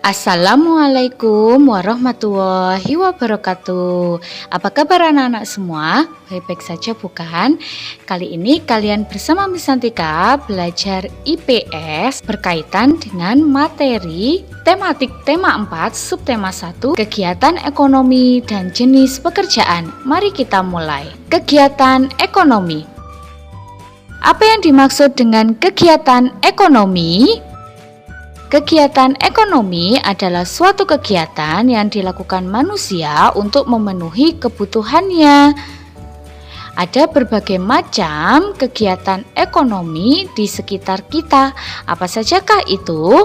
Assalamualaikum warahmatullahi wabarakatuh. Apa kabar anak-anak semua? Baik-baik saja bukan? Kali ini kalian bersama Miss Santika belajar IPS berkaitan dengan materi tematik tema 4 subtema 1 kegiatan ekonomi dan jenis pekerjaan. Mari kita mulai. Kegiatan ekonomi. Apa yang dimaksud dengan kegiatan ekonomi? Kegiatan ekonomi adalah suatu kegiatan yang dilakukan manusia untuk memenuhi kebutuhannya. Ada berbagai macam kegiatan ekonomi di sekitar kita. Apa sajakah itu?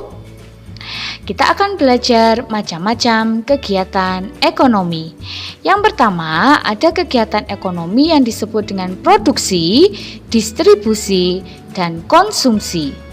Kita akan belajar macam-macam kegiatan ekonomi. Yang pertama, ada kegiatan ekonomi yang disebut dengan produksi, distribusi, dan konsumsi.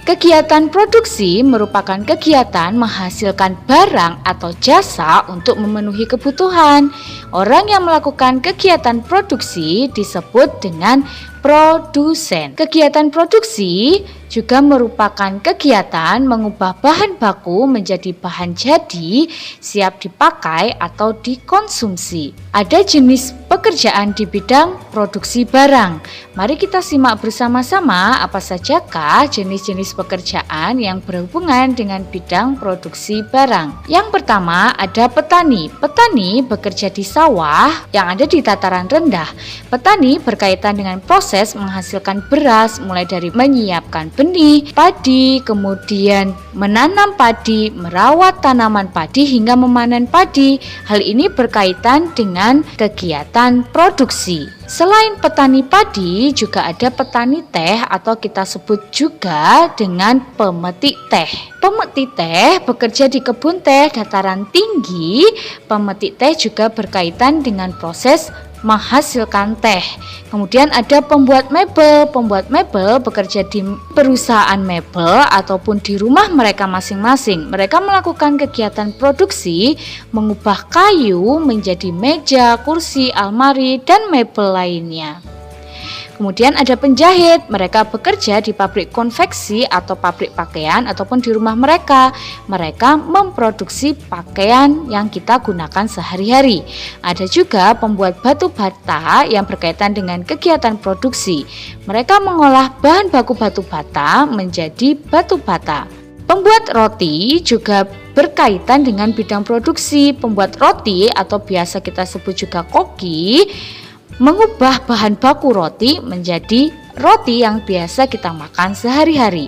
Kegiatan produksi merupakan kegiatan menghasilkan barang atau jasa untuk memenuhi kebutuhan. Orang yang melakukan kegiatan produksi disebut dengan produsen. Kegiatan produksi juga merupakan kegiatan mengubah bahan baku menjadi bahan jadi, siap dipakai atau dikonsumsi. Ada jenis pekerjaan di bidang produksi barang. Mari kita simak bersama-sama apa sajakah jenis-jenis pekerjaan yang berhubungan dengan bidang produksi barang. Yang pertama ada petani. Petani bekerja di sawah yang ada di dataran rendah. Petani berkaitan dengan proses menghasilkan beras, mulai dari menyiapkan benih, padi, kemudian menanam padi, merawat tanaman padi hingga memanen padi. Hal ini berkaitan dengan kegiatan produksi. Selain petani padi, juga ada petani teh atau kita sebut juga dengan pemetik teh. Pemetik teh bekerja di kebun teh dataran tinggi. Pemetik teh juga berkaitan dengan proses menghasilkan teh. Kemudian ada pembuat mebel. Pembuat mebel bekerja di perusahaan mebel ataupun di rumah mereka masing-masing. Mereka melakukan kegiatan produksi mengubah kayu menjadi meja, kursi, almari, dan mebel lainnya. Kemudian ada penjahit, mereka bekerja di pabrik konveksi atau pabrik pakaian ataupun di rumah mereka. Mereka memproduksi pakaian yang kita gunakan sehari-hari. Ada juga pembuat batu bata yang berkaitan dengan kegiatan produksi. Mereka mengolah bahan baku batu bata menjadi batu bata. Pembuat roti juga berkaitan dengan bidang produksi. Pembuat roti atau biasa kita sebut juga koki mengubah bahan baku roti menjadi roti yang biasa kita makan sehari-hari.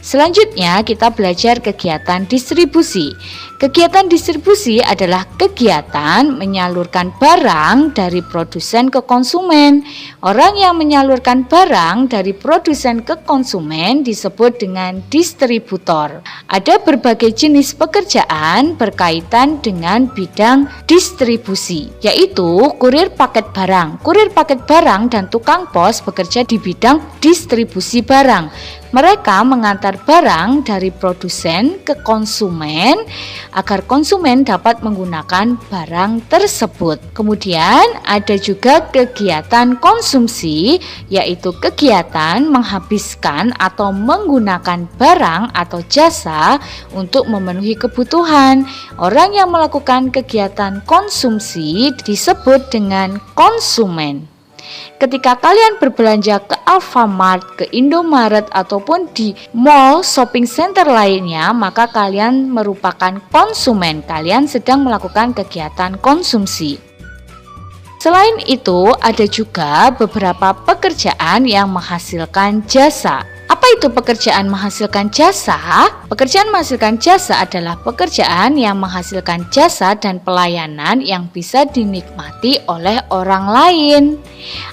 Selanjutnya kita belajar kegiatan distribusi. Kegiatan distribusi adalah kegiatan menyalurkan barang dari produsen ke konsumen. Orang yang menyalurkan barang dari produsen ke konsumen disebut dengan distributor. Ada berbagai jenis pekerjaan berkaitan dengan bidang distribusi, yaitu kurir paket barang. Kurir paket barang dan tukang pos bekerja di bidang distribusi barang. Mereka mengantar barang dari produsen ke konsumen agar konsumen dapat menggunakan barang tersebut. Kemudian ada juga kegiatan konsumsi, yaitu kegiatan menghabiskan atau menggunakan barang atau jasa untuk memenuhi kebutuhan. Orang yang melakukan kegiatan konsumsi disebut dengan konsumen. Ketika kalian berbelanja ke Alfamart, ke Indomaret, ataupun di mall shopping center lainnya, maka kalian merupakan konsumen. Kalian sedang melakukan kegiatan konsumsi. Selain itu, ada juga beberapa pekerjaan yang menghasilkan jasa. Apa itu pekerjaan menghasilkan jasa? Pekerjaan menghasilkan jasa adalah pekerjaan yang menghasilkan jasa dan pelayanan yang bisa dinikmati oleh orang lain.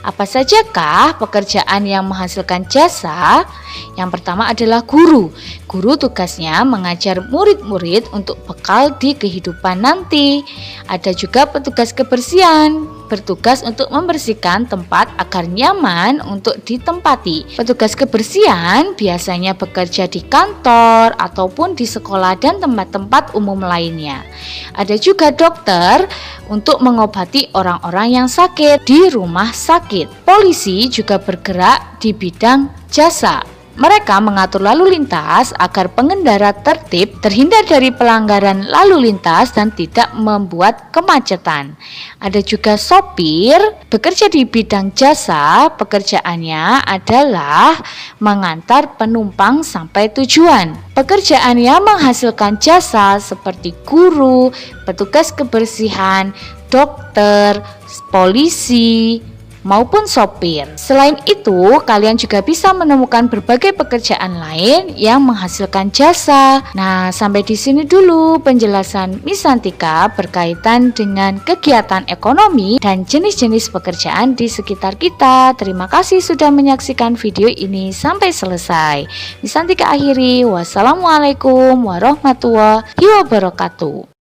Apa sajakah pekerjaan yang menghasilkan jasa? Yang pertama adalah guru. Guru tugasnya mengajar murid-murid untuk bekal di kehidupan nanti. Ada juga petugas kebersihan, bertugas untuk membersihkan tempat agar nyaman untuk ditempati. Petugas kebersihan biasanya bekerja di kantor ataupun di sekolah dan tempat-tempat umum lainnya. Ada juga dokter untuk mengobati orang-orang yang sakit di rumah sakit. Polisi juga bergerak di bidang jasa. Mereka mengatur lalu lintas agar pengendara tertib, terhindar dari pelanggaran lalu lintas dan tidak membuat kemacetan. Ada juga sopir, bekerja di bidang jasa. Pekerjaannya adalah mengantar penumpang sampai tujuan. Pekerjaannya menghasilkan jasa seperti guru, petugas kebersihan, dokter, polisi, maupun sopir. Selain itu, kalian juga bisa menemukan berbagai pekerjaan lain yang menghasilkan jasa. Nah, sampai di sini dulu penjelasan Miss Santika berkaitan dengan kegiatan ekonomi dan jenis-jenis pekerjaan di sekitar kita. Terima kasih sudah menyaksikan video ini sampai selesai. Miss Santika akhiri, wassalamualaikum warahmatullahi wabarakatuh.